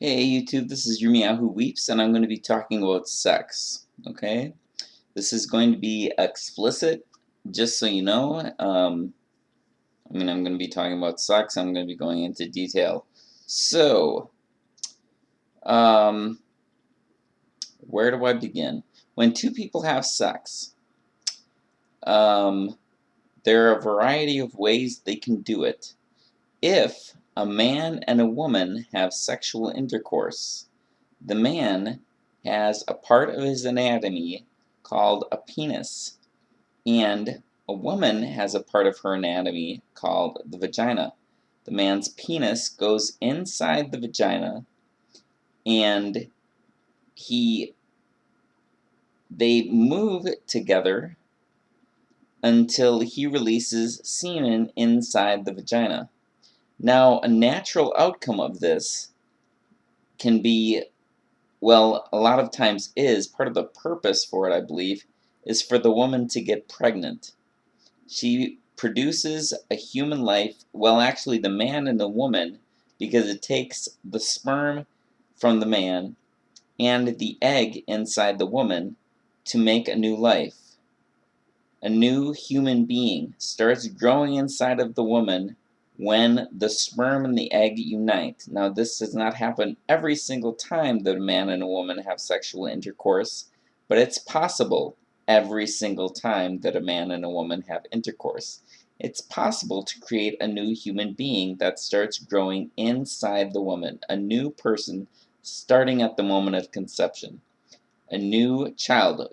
Hey YouTube, this is Yirmiyahu Who Weeps, and I'm going to be talking about sex. Okay, this is going to be explicit, just so you know. I'm going to be talking about sex. I'm going to be going into detail. So, um, where do I begin? When two people have sex, um, there are a variety of ways they can do it. If a man and a woman have sexual intercourse, the man has a part of his anatomy called a penis, and a woman has a part of her anatomy called the vagina. The man's penis goes inside the vagina, and they move together until he releases semen inside the vagina. Now, a natural outcome of this can be, well, a lot of times is, part of the purpose for it, I believe, is for the woman to get pregnant. She produces a human life, well, actually, the man and the woman, because it takes the sperm from the man and the egg inside the woman to make a new life. A new human being starts growing inside of the woman when the sperm and the egg unite. Now, this does not happen every single time that a man and a woman have sexual intercourse, but it's possible every single time that a man and a woman have intercourse. It's possible to create a new human being that starts growing inside the woman, a new person starting at the moment of conception, a new child.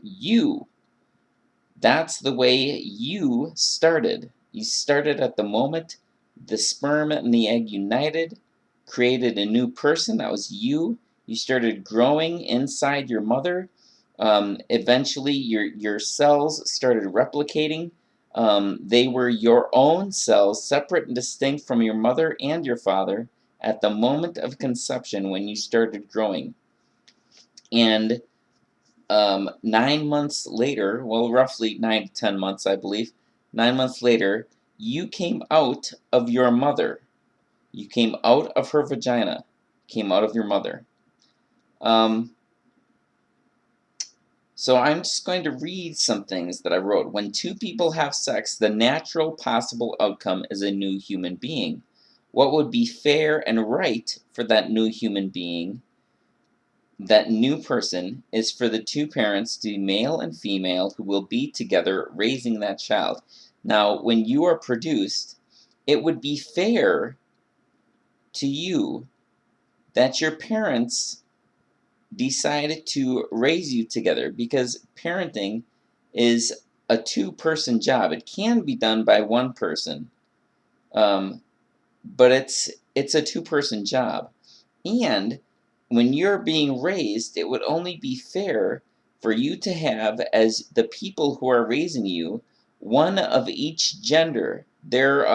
That's the way you started. You started at the moment the sperm and the egg united, created a new person. That was you. You started growing inside your mother. Eventually, your cells started replicating. They were your own cells, separate and distinct from your mother and your father, at the moment of conception when you started growing. And 9 months later, well, roughly 9 to 10 months, I believe, 9 months later, you came out of your mother. You came out of her vagina, came out of your mother. So I'm just going to read some things that I wrote. When two people have sex, the natural possible outcome is a new human being. What would be fair and right for that new human being, that new person, is for the two parents to be male and female who will be together raising that child. Now, when you are produced, it would be fair to you that your parents decided to raise you together, because parenting is a two-person job. It can be done by one person, but it's a two-person job. And when you're being raised, it would only be fair for you to have, as the people who are raising you, one of each gender. They're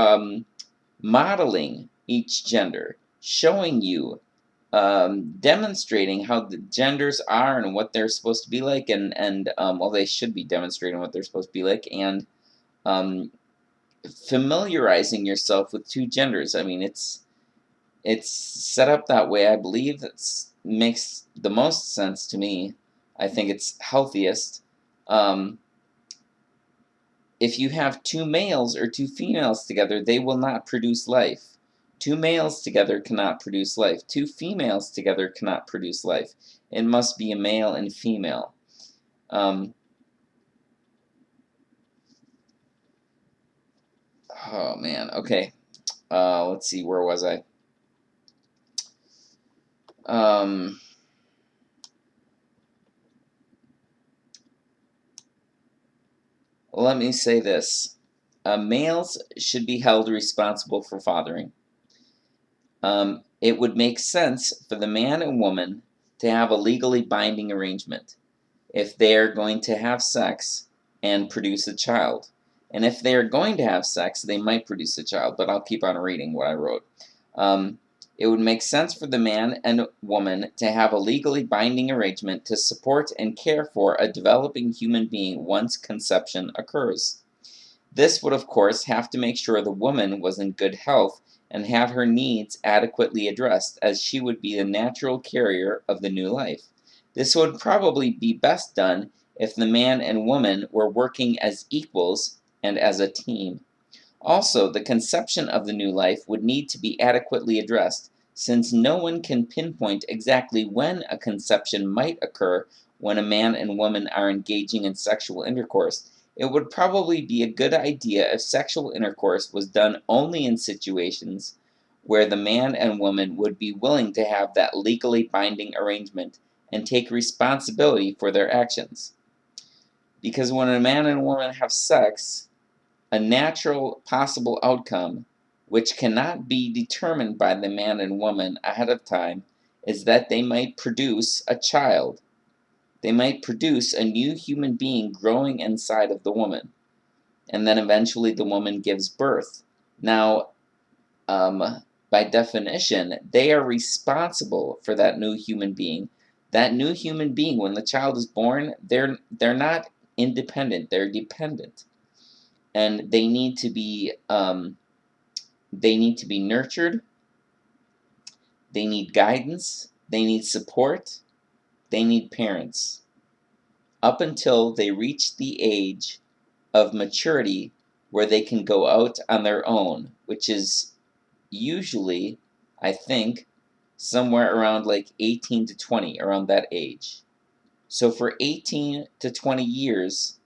modeling each gender, showing you, demonstrating how the genders are and what they're supposed to be like, and well, they should be demonstrating what they're supposed to be like, and um, familiarizing yourself with two genders. I mean, it's set up that way. I believe that makes the most sense to me. I think it's healthiest. If you have two males or two females together, they will not produce life. Two males together cannot produce life. Two females together cannot produce life. It must be a male and female. Oh man, okay. Let's see, where was I? Let me say this. Males should be held responsible for fathering. It would make sense for the man and woman to have a legally binding arrangement if they are going to have sex and produce a child. And if they are going to have sex, they might produce a child, but I'll keep on reading what I wrote. It would make sense for the man and woman to have a legally binding arrangement to support and care for a developing human being once conception occurs. This would, of course, have to make sure the woman was in good health and have her needs adequately addressed, as she would be the natural carrier of the new life. This would probably be best done if the man and woman were working as equals and as a team. Also, the conception of the new life would need to be adequately addressed, since no one can pinpoint exactly when a conception might occur when a man and woman are engaging in sexual intercourse. It would probably be a good idea if sexual intercourse was done only in situations where the man and woman would be willing to have that legally binding arrangement and take responsibility for their actions. Because when a man and woman have sex, a natural possible outcome, which cannot be determined by the man and woman ahead of time, is that they might produce a child. They might produce a new human being growing inside of the woman. And then eventually the woman gives birth. Now, by definition, they are responsible for that new human being. That new human being, when the child is born, they're not independent, they're dependent. And they need to be nurtured, they need guidance, they need support, they need parents, up until they reach the age of maturity where they can go out on their own, which is usually, I think, somewhere around like 18 to 20, around that age. So for 18 to 20 years,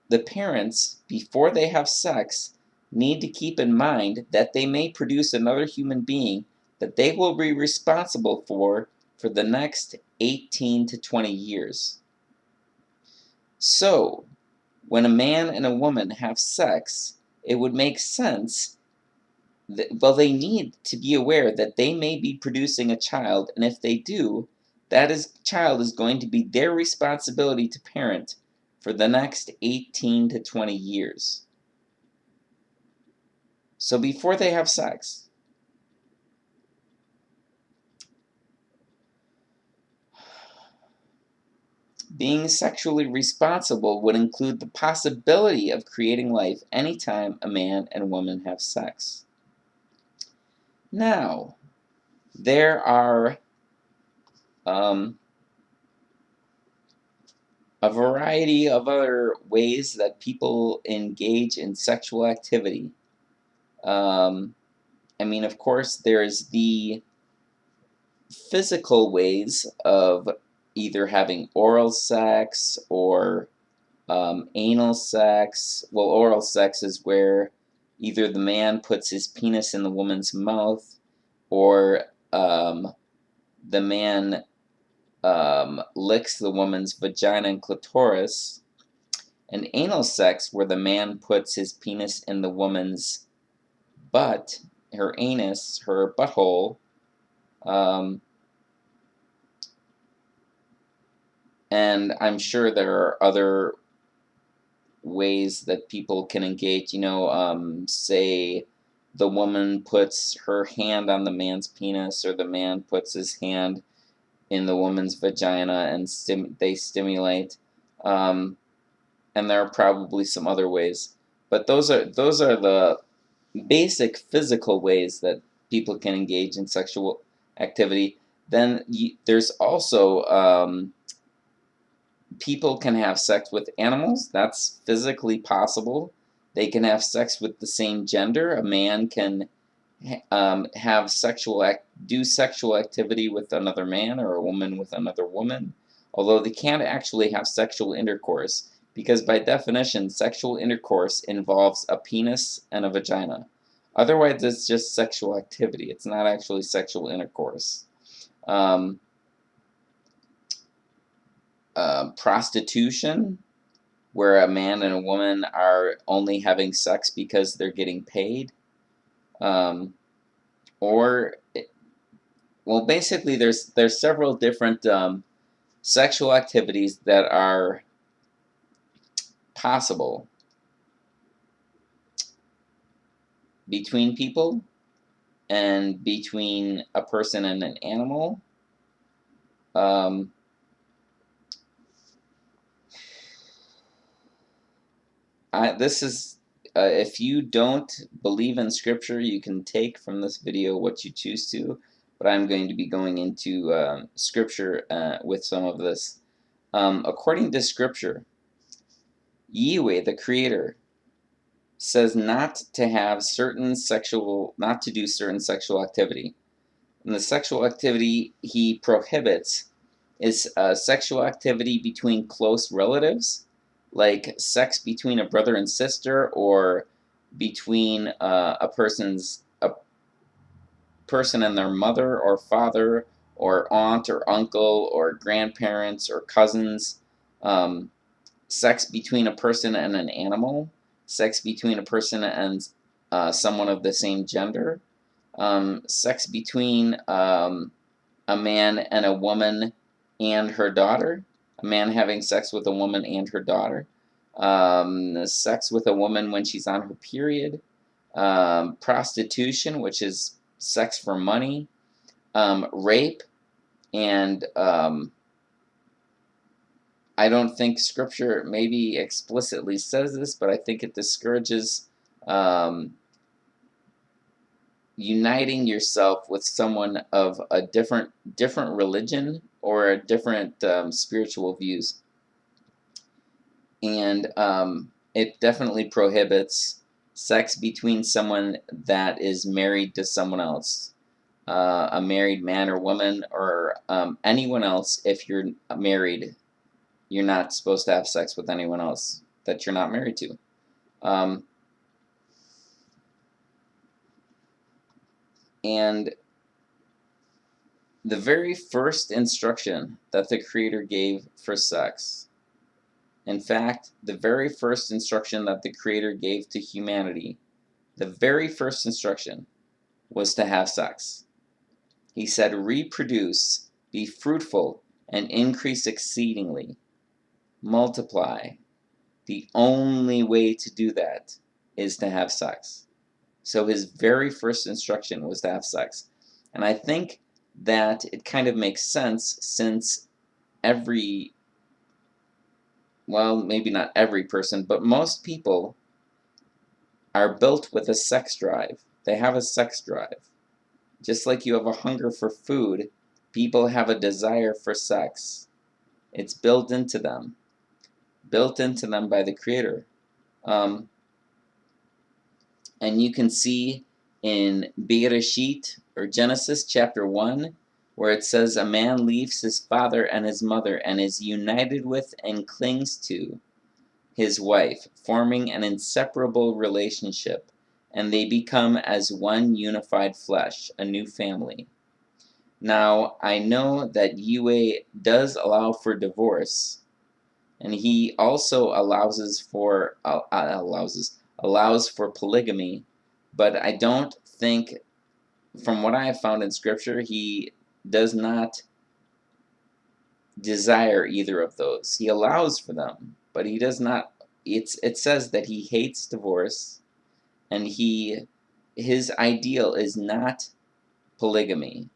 the parents, before they have sex, need to keep in mind that they may produce another human being that they will be responsible for the next 18 to 20 years. So, when a man and a woman have sex, it would make sense that, well, they need to be aware that they may be producing a child, and if they do, child is going to be their responsibility to parent for the next 18 to 20 years. So before they have sex, being sexually responsible would include the possibility of creating life anytime a man and woman have sex. Now, there are a variety of other ways that people engage in sexual activity. Of course, there's the physical ways of either having oral sex or anal sex. Well, oral sex is where either the man puts his penis in the woman's mouth, or the man licks the woman's vagina and clitoris. And anal sex, where the man puts his penis in the woman's butt, her anus, her butthole. And I'm sure there are other ways that people can engage. Say the woman puts her hand on the man's penis, or the man puts his hand in the woman's vagina, and they stimulate. And there are probably some other ways, but those are the basic physical ways that people can engage in sexual activity. Then there's also people can have sex with animals. That's physically possible. They can have sex with the same gender. A man can have do sexual activity with another man, or a woman with another woman, although they can't actually have sexual intercourse, because by definition, sexual intercourse involves a penis and a vagina. Otherwise, it's just sexual activity. It's not actually sexual intercourse. Prostitution, where a man and a woman are only having sex because they're getting paid. Basically, there's several different sexual activities that are possible between people, and between a person and an animal. This is if you don't believe in Scripture, you can take from this video what you choose to, but I'm going to be going into Scripture with some of this. According to Scripture, Yahweh, the Creator, says not to do certain sexual activity. And the sexual activity he prohibits is sexual activity between close relatives, like sex between a brother and sister, or between a person and their mother or father, or aunt or uncle, or grandparents or cousins. Sex between a person and an animal, sex between a person and someone of the same gender, sex between a man and a woman and her daughter, a man having sex with a woman and her daughter, sex with a woman when she's on her period, prostitution, which is sex for money, rape, and I don't think Scripture maybe explicitly says this, but I think it discourages uniting yourself with someone of a different religion or a different spiritual views, and it definitely prohibits sex between someone that is married to someone else, a married man or woman, or anyone else. If you're married, you're not supposed to have sex with anyone else that you're not married to. And the very first instruction that the Creator gave for sex, in fact, the very first instruction that the Creator gave to humanity, the very first instruction was to have sex. He said, reproduce, be fruitful, and increase exceedingly. Multiply. The only way to do that is to have sex. So his very first instruction was to have sex. And I think that it kind of makes sense, since maybe not every person, but most people are built with a sex drive. They have a sex drive. Just like you have a hunger for food, people have a desire for sex. It's built into them by the Creator. And you can see in Bereshit, or Genesis chapter 1, where it says, a man leaves his father and his mother and is united with and clings to his wife, forming an inseparable relationship, and they become as one unified flesh, a new family. Now, I know that Yahweh does allow for divorce, and he also allows for polygamy, but I don't think, from what I have found in Scripture, he does not desire either of those. He allows for them, but he does not. It says that he hates divorce, and his ideal is not polygamy,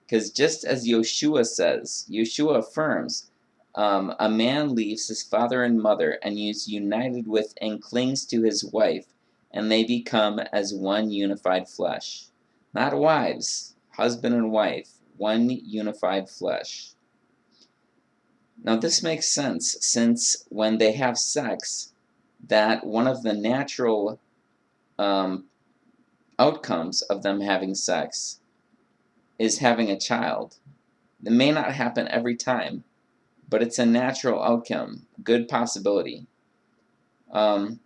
because just as Yeshua affirms, a man leaves his father and mother and is united with and clings to his wife, and they become as one unified flesh. Not wives, husband and wife, one unified flesh. Now this makes sense, since when they have sex, that one of the natural outcomes of them having sex is having a child. It may not happen every time, but it's a natural outcome, good possibility. And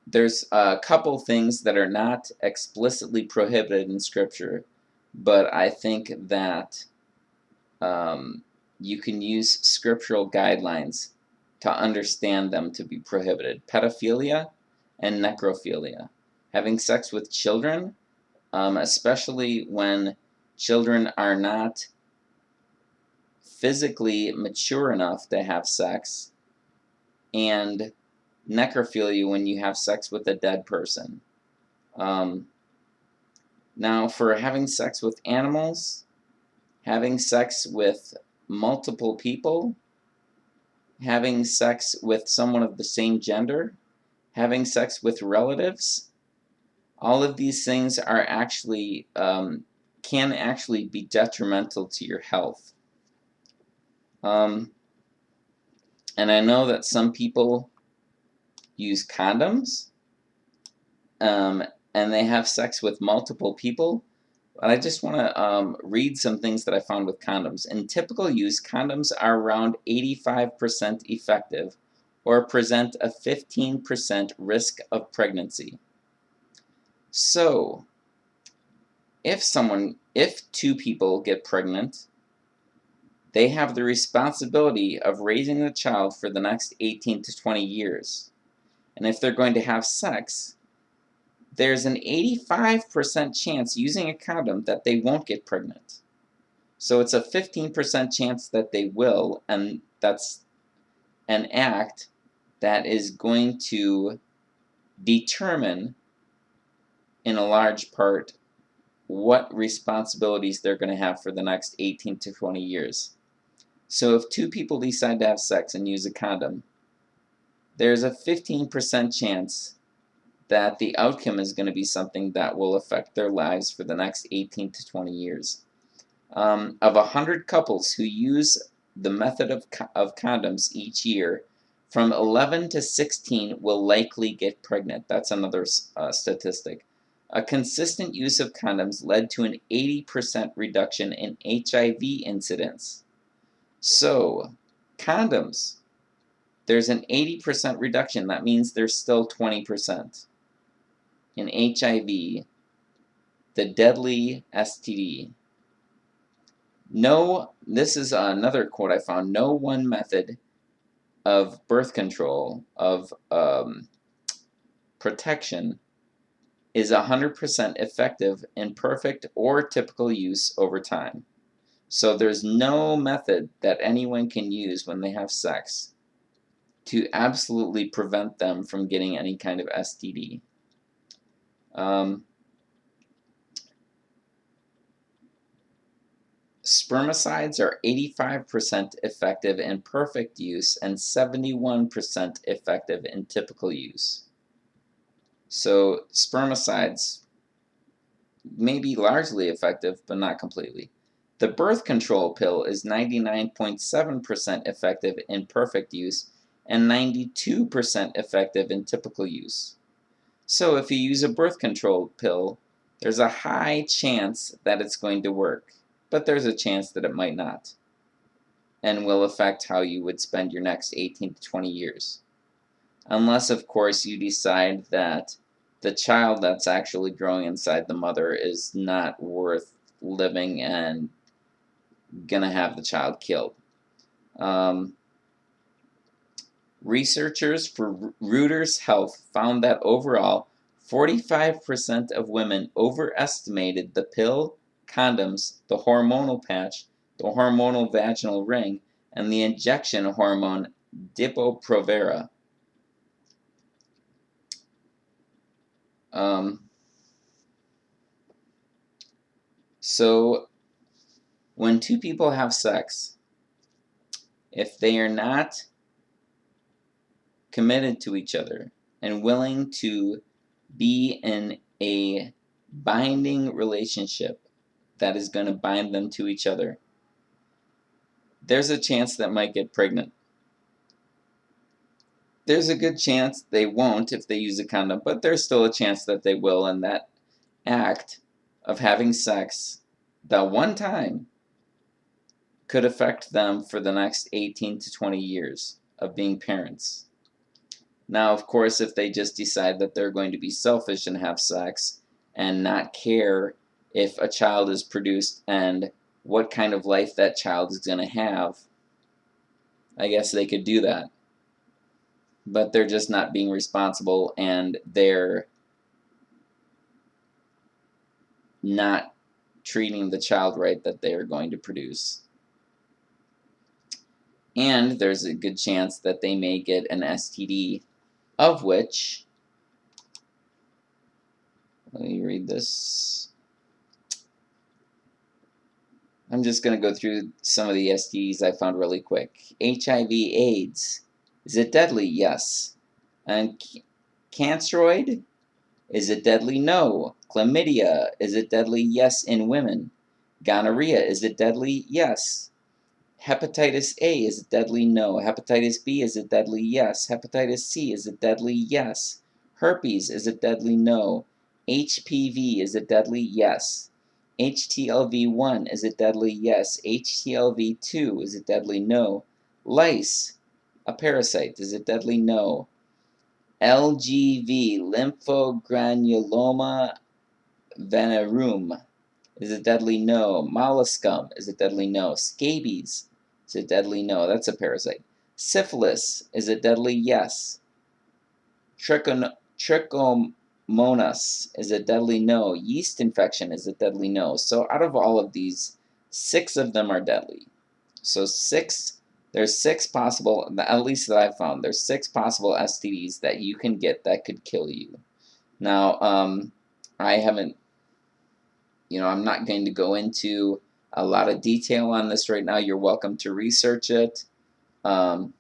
there's a couple things that are not explicitly prohibited in Scripture, but I think that you can use scriptural guidelines to understand them to be prohibited. Pedophilia and necrophilia. Having sex with children, especially when children are not physically mature enough to have sex, and necrophilia, when you have sex with a dead person. Now, for having sex with animals, having sex with multiple people, having sex with someone of the same gender, having sex with relatives. All of these things are actually can actually be detrimental to your health. And I know that some people use condoms, and they have sex with multiple people. But I just want to read some things that I found with condoms. In typical use, condoms are around 85% effective or present a 15% risk of pregnancy. So, if two people get pregnant, they have the responsibility of raising the child for the next 18 to 20 years. And if they're going to have sex, there's an 85% chance using a condom that they won't get pregnant. So it's a 15% chance that they will, and that's an act that is going to determine, in a large part, what responsibilities they're going to have for the next 18 to 20 years. So if two people decide to have sex and use a condom, there's a 15% chance that the outcome is going to be something that will affect their lives for the next 18 to 20 years. Of 100 couples who use the method of condoms each year, from 11 to 16 will likely get pregnant. That's another statistic. A consistent use of condoms led to an 80% reduction in HIV incidence. So, condoms, there's an 80% reduction. That means there's still 20% in HIV, the deadly STD. No, this is another quote I found. No one method of birth control, of protection, is 100% effective in perfect or typical use over time. So there's no method that anyone can use when they have sex to absolutely prevent them from getting any kind of STD. Spermicides are 85% effective in perfect use and 71% effective in typical use. So spermicides may be largely effective, but not completely. The birth control pill is 99.7% effective in perfect use and 92% effective in typical use. So if you use a birth control pill, there's a high chance that it's going to work, but there's a chance that it might not, and will affect how you would spend your next 18 to 20 years. Unless, of course, you decide that the child that's actually growing inside the mother is not worth living and gonna have the child killed. Researchers for Reuters Health found that overall, 45% of women overestimated the pill, condoms, the hormonal patch, the hormonal vaginal ring, and the injection hormone Depo-Provera. So, when two people have sex, if they are not committed to each other and willing to be in a binding relationship that is going to bind them to each other, there's a chance that might get pregnant. There's a good chance they won't if they use a condom, but there's still a chance that they will, and that act of having sex that one time could affect them for the next 18 to 20 years of being parents. Now, of course, if they just decide that they're going to be selfish and have sex and not care if a child is produced and what kind of life that child is going to have, I guess they could do that. But they're just not being responsible, and they're not treating the child right that they are going to produce. And there's a good chance that they may get an STD, of which, let me read this. I'm just going to go through some of the STDs I found really quick. HIV/AIDS. Is it deadly? Yes. And canceroid? Is it deadly? No. Chlamydia. Is it deadly? Yes, in women. Gonorrhea. Is it deadly? Yes. Hepatitis A. Is it deadly? No. Hepatitis B. Is it deadly? Yes. Hepatitis C. Is it deadly? Yes. Herpes. Is it deadly? No. HPV. Is it deadly? Yes. HTLV1. Is it deadly? Yes. HTLV2. Is it deadly? No. Lice. A parasite. Is it deadly? No. LGV. Lymphogranuloma venereum. Is it deadly? No. Molluscum. Is it deadly? No. Scabies. Is it deadly? No. That's a parasite. Syphilis. Is it deadly? Yes. Trichomonas. Is it deadly? No. Yeast infection. Is it deadly? No. So out of all of these, 6 of them are deadly. So there's 6 possible, at least that I've found, there's 6 possible STDs that you can get that could kill you. Now, I haven't, I'm not going to go into a lot of detail on this right now. You're welcome to research it. But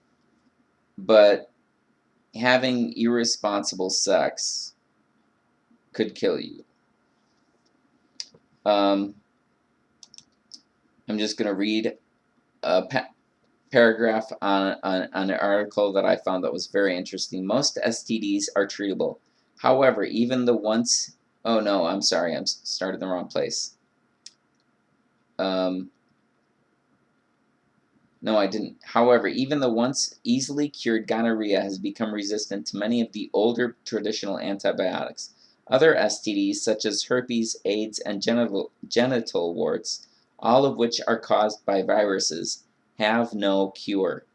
having irresponsible sex could kill you. I'm just going to read a paragraph on an article that I found that was very interesting. Most STDs are treatable. However, even the once... Oh, no, I'm sorry. I'm started in the wrong place. No, I didn't. However, even the once easily cured gonorrhea has become resistant to many of the older traditional antibiotics. Other STDs, such as herpes, AIDS, and genital warts, all of which are caused by viruses, have no cure.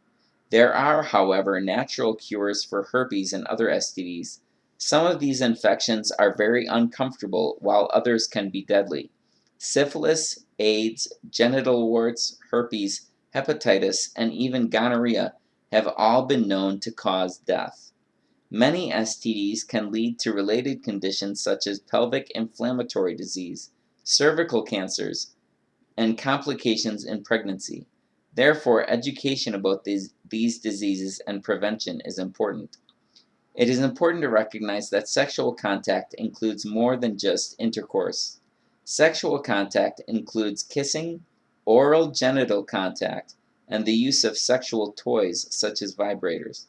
There are, however, natural cures for herpes and other STDs. Some of these infections are very uncomfortable, while others can be deadly. Syphilis, AIDS, genital warts, herpes, hepatitis, and even gonorrhea have all been known to cause death. Many STDs can lead to related conditions such as pelvic inflammatory disease, cervical cancers, and complications in pregnancy. Therefore, education about these diseases and prevention is important. It is important to recognize that sexual contact includes more than just intercourse. Sexual contact includes kissing, oral genital contact, and the use of sexual toys such as vibrators.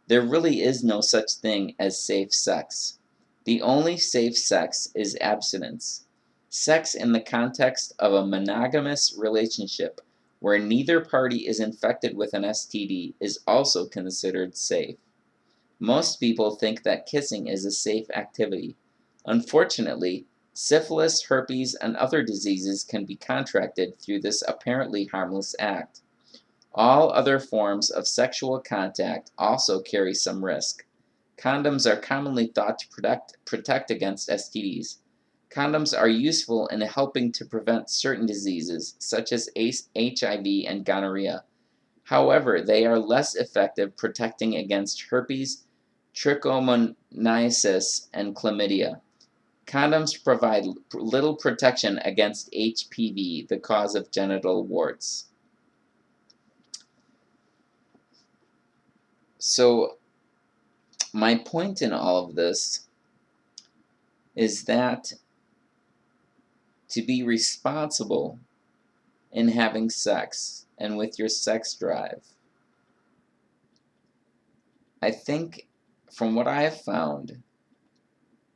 There really is no such thing as safe sex. The only safe sex is abstinence. Sex in the context of a monogamous relationship where neither party is infected with an STD is also considered safe. Most people think that kissing is a safe activity. Unfortunately, syphilis, herpes, and other diseases can be contracted through this apparently harmless act. All other forms of sexual contact also carry some risk. Condoms are commonly thought to protect against STDs. Condoms are useful in helping to prevent certain diseases, such as HIV and gonorrhea. However, they are less effective protecting against herpes, trichomoniasis, and chlamydia. Condoms provide little protection against HPV, the cause of genital warts. So, my point in all of this is that to be responsible in having sex and with your sex drive, I think from what I have found,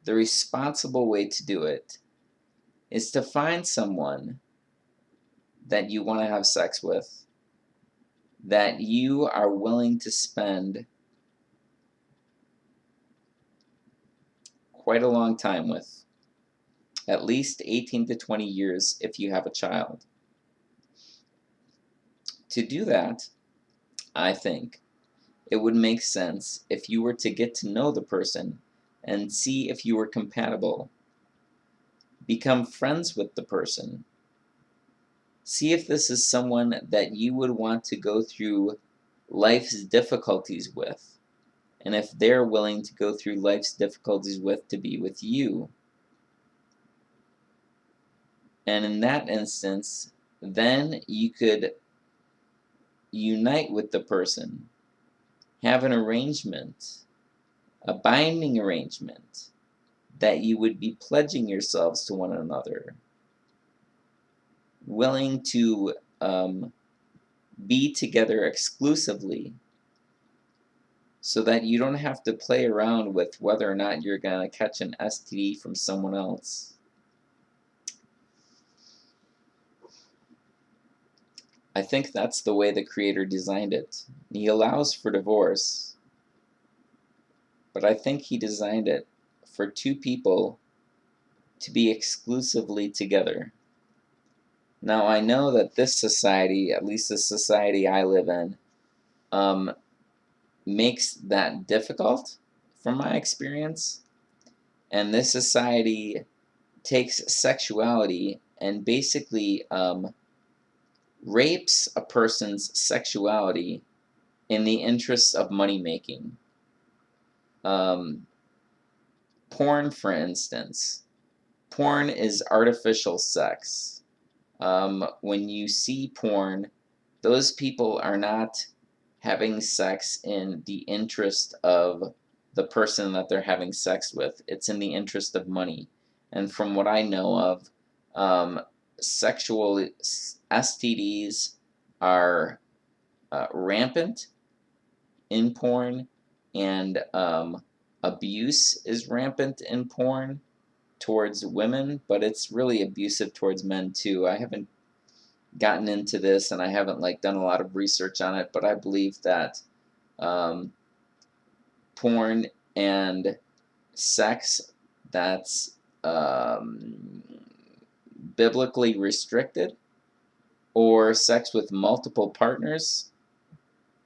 the responsible way to do it is to find someone that you want to have sex with, that you are willing to spend quite a long time with, at least 18 to 20 years if you have a child. To do that, I think it would make sense if you were to get to know the person and see if you were compatible. Become friends with the person. See if this is someone that you would want to go through life's difficulties with, and if they're willing to go through life's difficulties with to be with you. And in that instance, then you could unite with the person, have an arrangement, a binding arrangement, that you would be pledging yourselves to one another, willing to be together exclusively, so that you don't have to play around with whether or not you're going to catch an STD from someone else. I think that's the way the Creator designed it. He allows for divorce, but I think He designed it for two people to be exclusively together. Now, I know that this society, at least the society I live in, makes that difficult from my experience. And this society takes sexuality and basically rapes a person's sexuality in the interests of money making. Porn, for instance. Porn is artificial sex. When you see porn, those people are not having sex in the interest of the person that they're having sex with. It's in the interest of money. And from what I know of, sexual STDs are rampant in porn, and abuse is rampant in porn towards women, but it's really abusive towards men too. I haven't gotten into this, and I haven't done a lot of research on it, but I believe that porn and sex that's biblically restricted, or sex with multiple partners,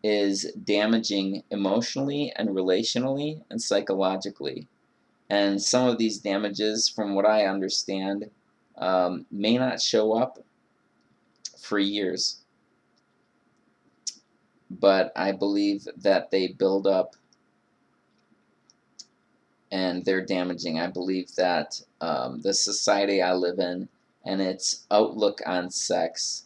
is damaging emotionally and relationally and psychologically. And some of these damages, from what I understand, may not show up for years. But I believe that they build up and they're damaging. I believe that the society I live in and its outlook on sex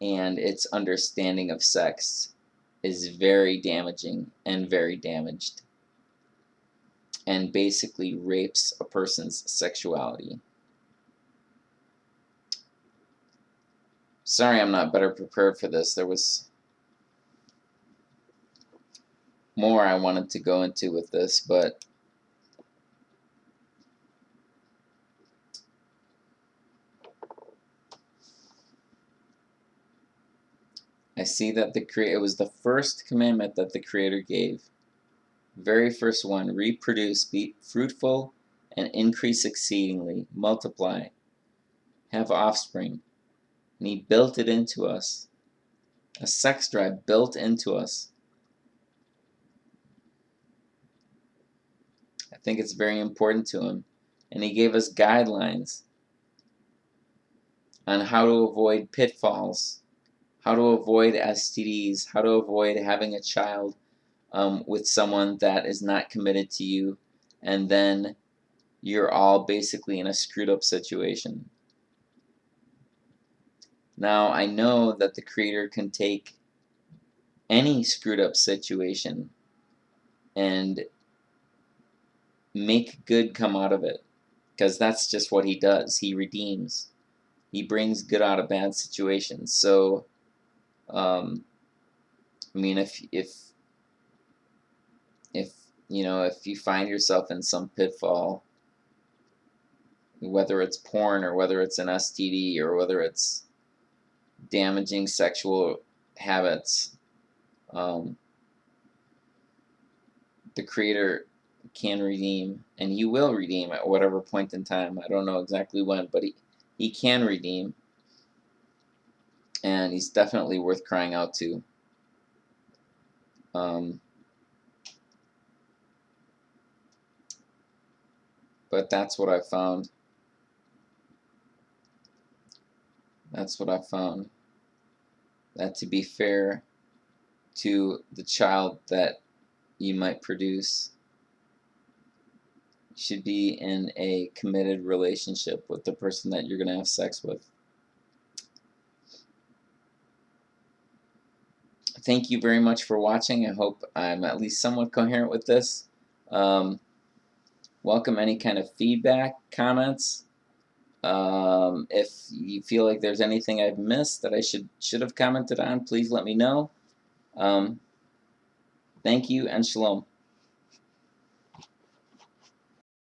and its understanding of sex is very damaging and very damaged, and basically rapes a person's sexuality. Sorry I'm not better prepared for this. There was more I wanted to go into with this, but I see that it was the first commandment that the Creator gave. Very first one: reproduce, be fruitful, and increase exceedingly, multiply, have offspring. And He built it into us. A sex drive built into us. I think it's very important to Him. And He gave us guidelines on how to avoid pitfalls, how to avoid STDs, how to avoid having a child with someone that is not committed to you, and then you're all basically in a screwed up situation. Now, I know that the Creator can take any screwed up situation and make good come out of it, because that's just what He does. He redeems. He brings good out of bad situations. So, I mean, if if you find yourself in some pitfall, whether it's porn or whether it's an STD or whether it's damaging sexual habits, the Creator can redeem, and He will redeem at whatever point in time. I don't know exactly when, but He can redeem, and He's definitely worth crying out to. But that's what I found. That's what I found. That to be fair to the child that you might produce, you should be in a committed relationship with the person that you're going to have sex with. thank you very much for watching. I hope I'm at least somewhat coherent with this. Welcome any kind of feedback, comments. If you feel like there's anything I've missed that I should have commented on, please let me know. Thank you and shalom.